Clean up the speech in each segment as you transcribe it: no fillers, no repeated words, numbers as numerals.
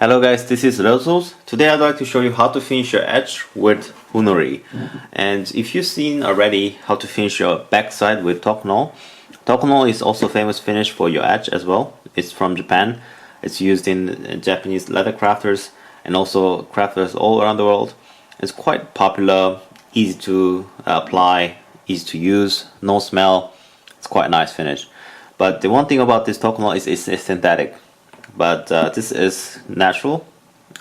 Hello guys, this is leathertoolz. Today I'd like to show you how to finish your edge with Funari. And if you've seen already how to finish your backside with Tokonol, Tokonol is also famous finish for your edge as well. It's from Japan. It's used in Japanese leather crafters and also crafters all around the world. It's quite popular, easy to apply, easy to use, no smell. It's quite a nice finish. But the one thing about this Tokonol is it's synthetic. But this is natural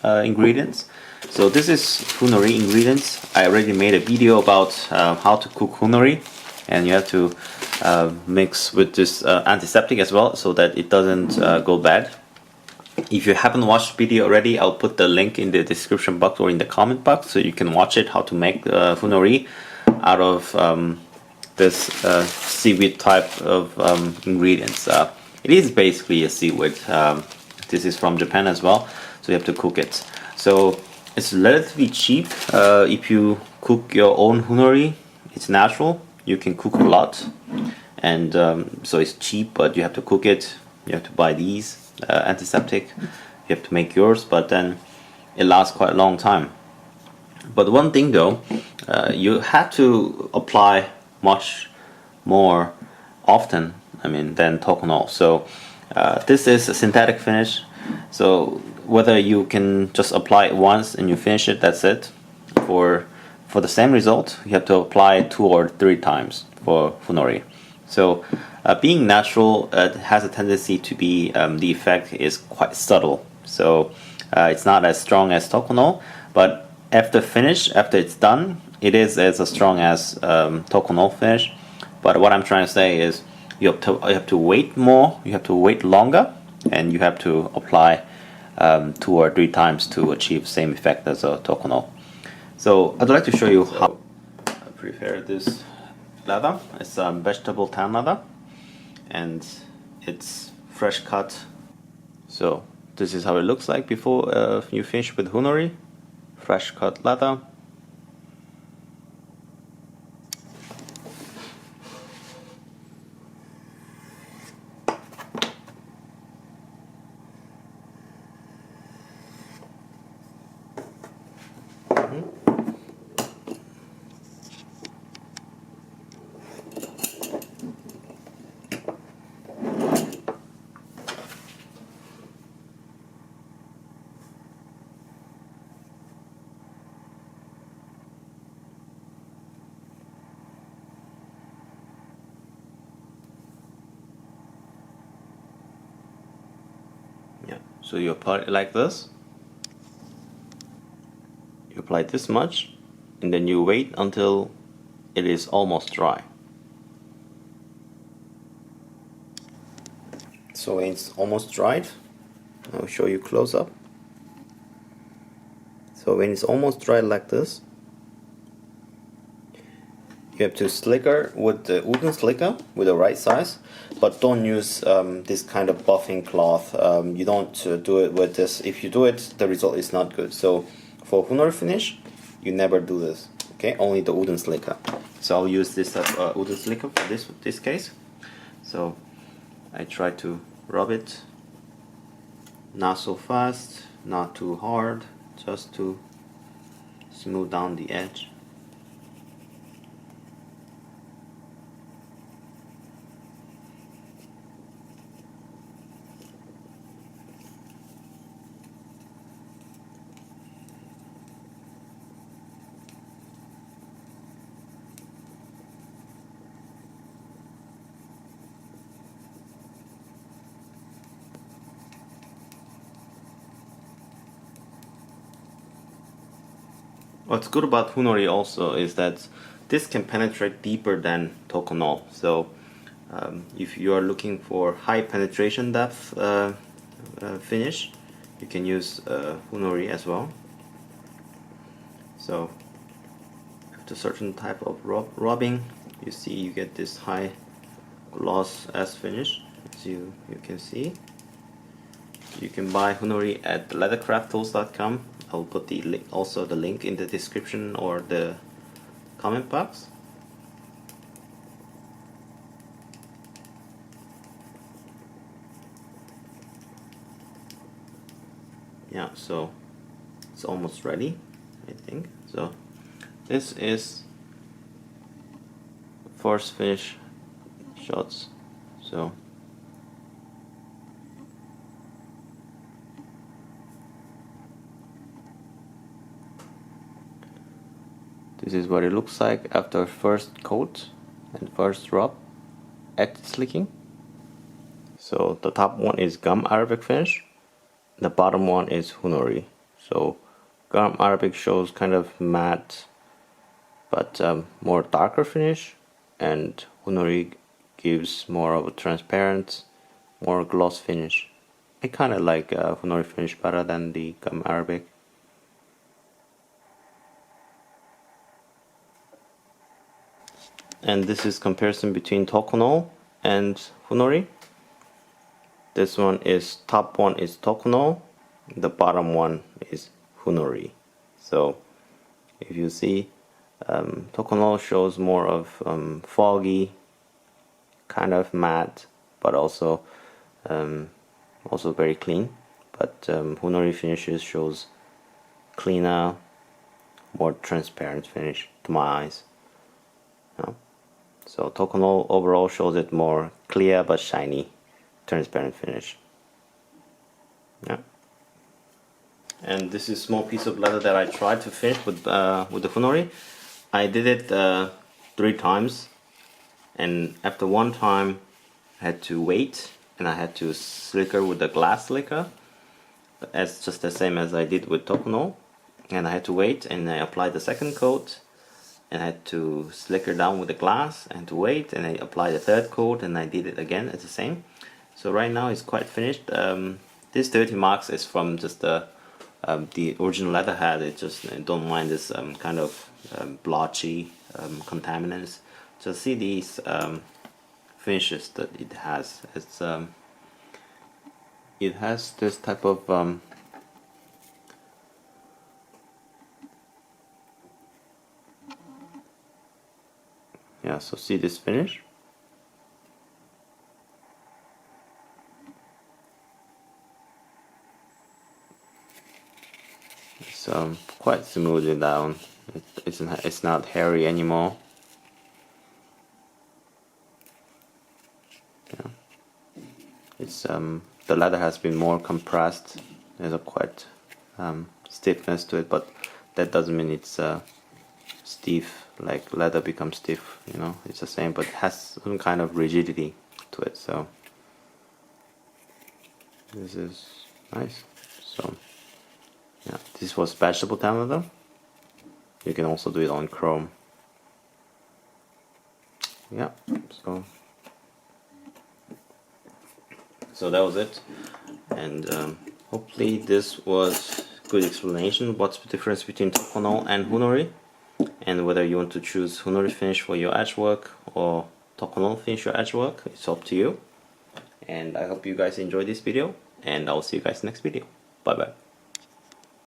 ingredients. So this is Funari ingredients. I already made a video about how to cook Funari, and you have to mix with this antiseptic as well so that it doesn't go bad. If you haven't watched the video already, I'll put the link in the description box or in the comment box so you can watch it, how to make Funari out of this seaweed type of ingredients. It is basically a seaweed. This is from Japan as well, so you have to cook it. So it's relatively cheap if you cook your own Funari. It's natural, you can cook a lot, and so it's cheap, but you have to cook it. You have to buy these antiseptic. You have to make yours, but then it lasts quite a long time. But one thing though, you have to apply much more often, than Tokonol. So this is a synthetic finish, so whether you can just apply it once and you finish it, that's it. For the same result, you have to apply it 2 or 3 times for Funori. So being natural, it has a tendency to be, the effect is quite subtle. So it's not as strong as Tokonol, but after finish, after it's done, it is as strong as Tokonol finish. But what I'm trying to say is, you have to wait more, you have to wait longer, and you have to apply 2 or 3 times to achieve same effect as a Tokonol. So I'd like to show you how I prepare this leather. It's vegetable tan leather, and it's fresh cut. So this is how it looks like before you finish with Funari. Fresh cut leather. Yeah, so you apply it like this. You apply this much, and then you wait until it is almost dry. So when it's almost dried, I'll show you close up. So when it's almost dried like this, you have to slicker with the wooden slicker with the right size, but don't use this kind of buffing cloth. You don't do it with this. If you do it, the result is not good. So for Funari finish, you never do this. Okay, only the wooden slicker. So I'll use this wooden slicker for this case. So I try to rub it, not so fast, not too hard, just to smooth down the edge. What's good about Funori also is that this can penetrate deeper than Tokonol. So if you are looking for high penetration depth finish, you can use Funori as well. So after certain type of rubbing, you see you get this high gloss as finish, as you can see. You can buy Funori at leathertoolz.com. I'll put the link, also the link in the description or the comment box. Yeah, so it's almost ready, I think. So this is first finish shots. So this is what it looks like after first coat and first rub at slicking. So the top one is gum Arabic finish, the bottom one is Funori. So gum Arabic shows kind of matte but more darker finish, and Funori gives more of a transparent, more gloss finish. I kind of like Funori finish better than the gum Arabic. And this is comparison between Tokonol and Funori. This one is, top one is Tokonol, the bottom one is Funori. So if you see, Tokonol shows more of foggy, kind of matte, but also very clean. But Funori finishes shows cleaner, more transparent finish to my eyes. So Tokonol overall shows it more clear but shiny, transparent finish. Yeah. And this is small piece of leather that I tried to finish with the Funori. I did it 3 times, and after one time I had to wait and I had to slicker with the glass slicker. That's just the same as I did with Tokonol, and I had to wait and I applied the second coat and I had to slicker down with the glass and to wait, and I applied the third coat and I did it again. It's the same. So right now it's quite finished. This 30 marks is from just the original leather hat. It just don't mind this kind of blotchy contaminants. So see these finishes that it has. It has this type of yeah, so see this finish. It's quite smoothly down. It's not hairy anymore. Yeah. It's the leather has been more compressed. There's a quite stiffness to it, but that doesn't mean it's stiff, like leather becomes stiff, you know. It's the same, but it has some kind of rigidity to it. So this is nice. So yeah, this was vegetable tan leather. You can also do it on chrome. Yeah, so that was it, and hopefully this was good explanation what's the difference between Tokonol and Funori, and whether you want to choose Funori finish for your edge work or Tokonol finish your edge work. It's up to you. And I hope you guys enjoyed this video, and I'll see you guys next video. Bye bye.